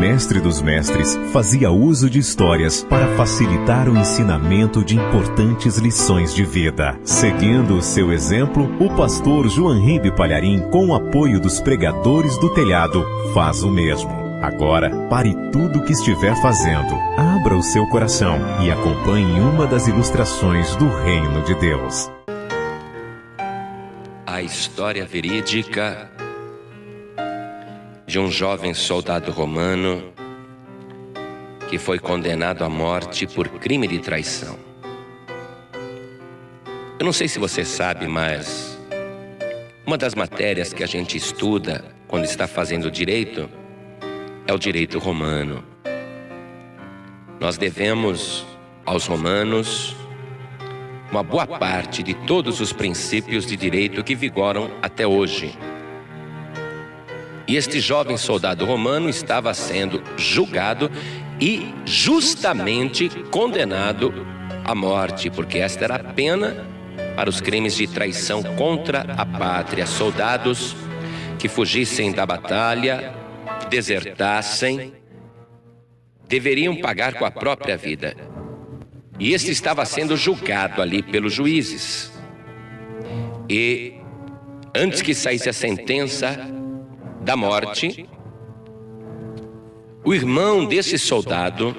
mestre dos mestres fazia uso de histórias para facilitar o ensinamento de importantes lições de vida. Seguindo o seu exemplo, o pastor João Ribe Palharim, com o apoio dos pregadores do telhado, faz o mesmo. Agora, pare tudo o que estiver fazendo, abra o seu coração e acompanhe uma das ilustrações do Reino de Deus. A história verídica de um jovem soldado romano que foi condenado à morte por crime de traição. Eu não sei se você sabe, mas uma das matérias que a gente estuda quando está fazendo direito é o direito romano. Nós devemos aos romanos uma boa parte de todos os princípios de direito que vigoram até hoje. E este jovem soldado romano estava sendo julgado e justamente condenado à morte, porque esta era a pena para os crimes de traição contra a pátria. Soldados que fugissem da batalha, desertassem, deveriam pagar com a própria vida. E este estava sendo julgado ali pelos juízes. E antes que saísse a sentença da morte, o irmão desse soldado,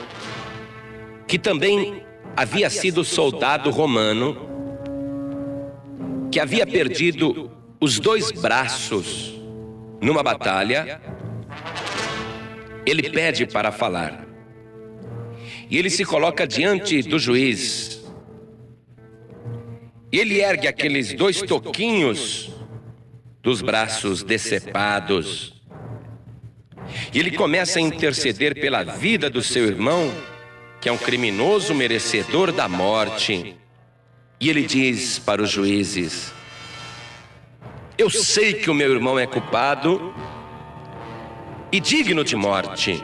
que também havia sido soldado romano, que havia perdido os 2 braços numa batalha, ele pede para falar. E ele se coloca diante do juiz. Ele ergue aqueles 2 toquinhos dos braços decepados. E ele começa a interceder pela vida do seu irmão, que é um criminoso merecedor da morte. E ele diz para os juízes: eu sei que o meu irmão é culpado e digno de morte.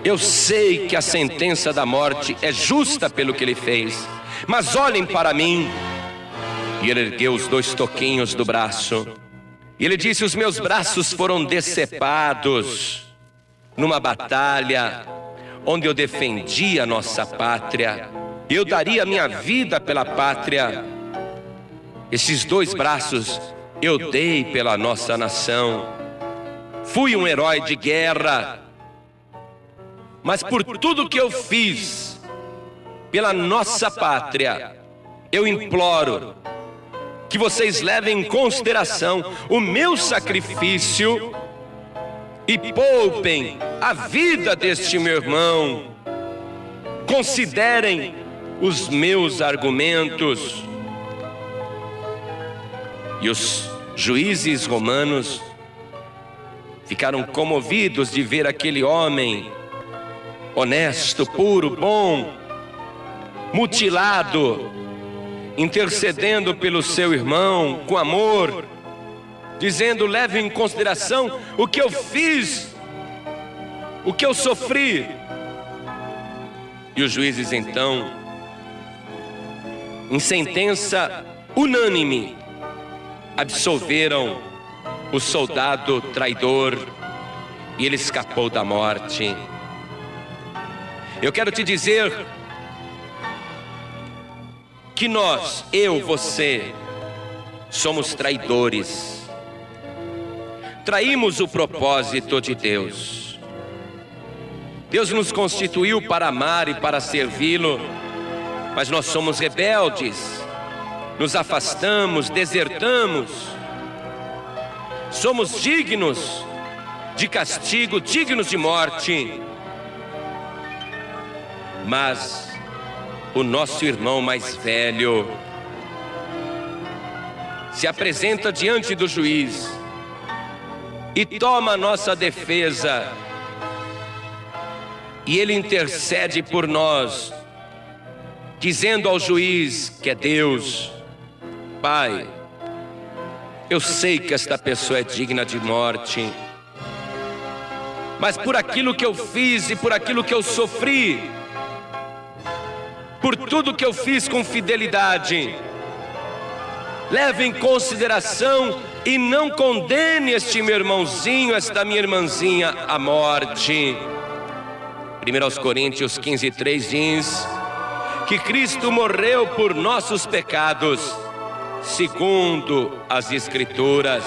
Eu sei que a sentença da morte é justa pelo que ele fez, mas olhem para mim. E ele ergueu os 2 toquinhos do braço. E ele disse: os meus braços foram decepados numa batalha onde eu defendi a nossa pátria. Eu daria minha vida pela pátria. Esses 2 braços eu dei pela nossa nação. Fui um herói de guerra. Mas por tudo que eu fiz pela nossa pátria, eu imploro que vocês levem em consideração o meu sacrifício e poupem a vida deste meu irmão. Considerem os meus argumentos. E os juízes romanos ficaram comovidos de ver aquele homem honesto, puro, bom, mutilado, intercedendo pelo seu irmão com amor, dizendo: leve em consideração o que eu fiz, o que eu sofri. E os juízes então, em sentença unânime, absolveram o soldado traidor e ele escapou da morte. Eu quero te dizer que nós, eu, você, somos traidores. Traímos o propósito de Deus. Deus nos constituiu para amar e para servi-lo, mas nós somos rebeldes, nos afastamos, desertamos. Somos dignos de castigo, dignos de morte. Mas o nosso irmão mais velho se apresenta diante do juiz e toma a nossa defesa, e ele intercede por nós, dizendo ao juiz, que é Deus: Pai, eu sei que esta pessoa é digna de morte, mas por aquilo que eu fiz e por aquilo que eu sofri, por tudo que eu fiz com fidelidade, leve em consideração e não condene este meu irmãozinho, esta minha irmãzinha à morte. 1 Coríntios 15:3 diz que Cristo morreu por nossos pecados, segundo as Escrituras.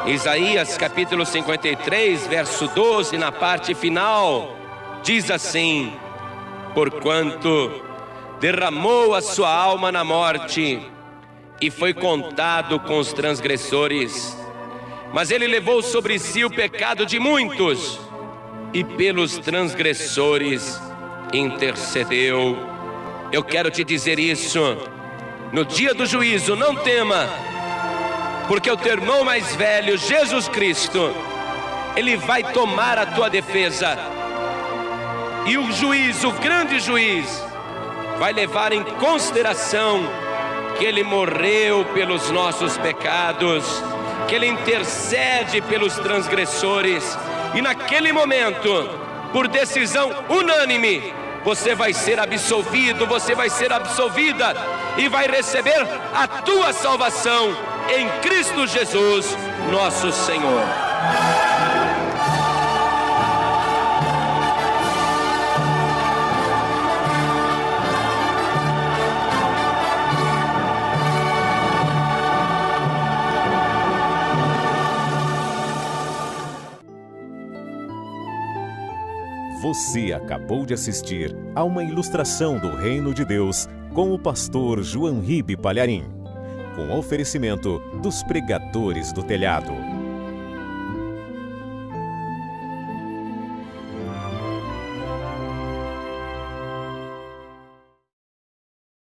Isaías capítulo 53, verso 12, na parte final, diz assim: porquanto derramou a sua alma na morte, e foi contado com os transgressores, mas ele levou sobre si o pecado de muitos, e pelos transgressores intercedeu. Eu quero te dizer isso: no dia do juízo, não tema, porque o teu irmão mais velho, Jesus Cristo, ele vai tomar a tua defesa, e o juiz, o grande juiz, vai levar em consideração que ele morreu pelos nossos pecados, que ele intercede pelos transgressores, e naquele momento, por decisão unânime, você vai ser absolvido, você vai ser absolvida, e vai receber a tua salvação em Cristo Jesus, nosso Senhor. Você acabou de assistir a uma ilustração do Reino de Deus com o pastor João Ribe Palharim, com oferecimento dos Pregadores do Telhado.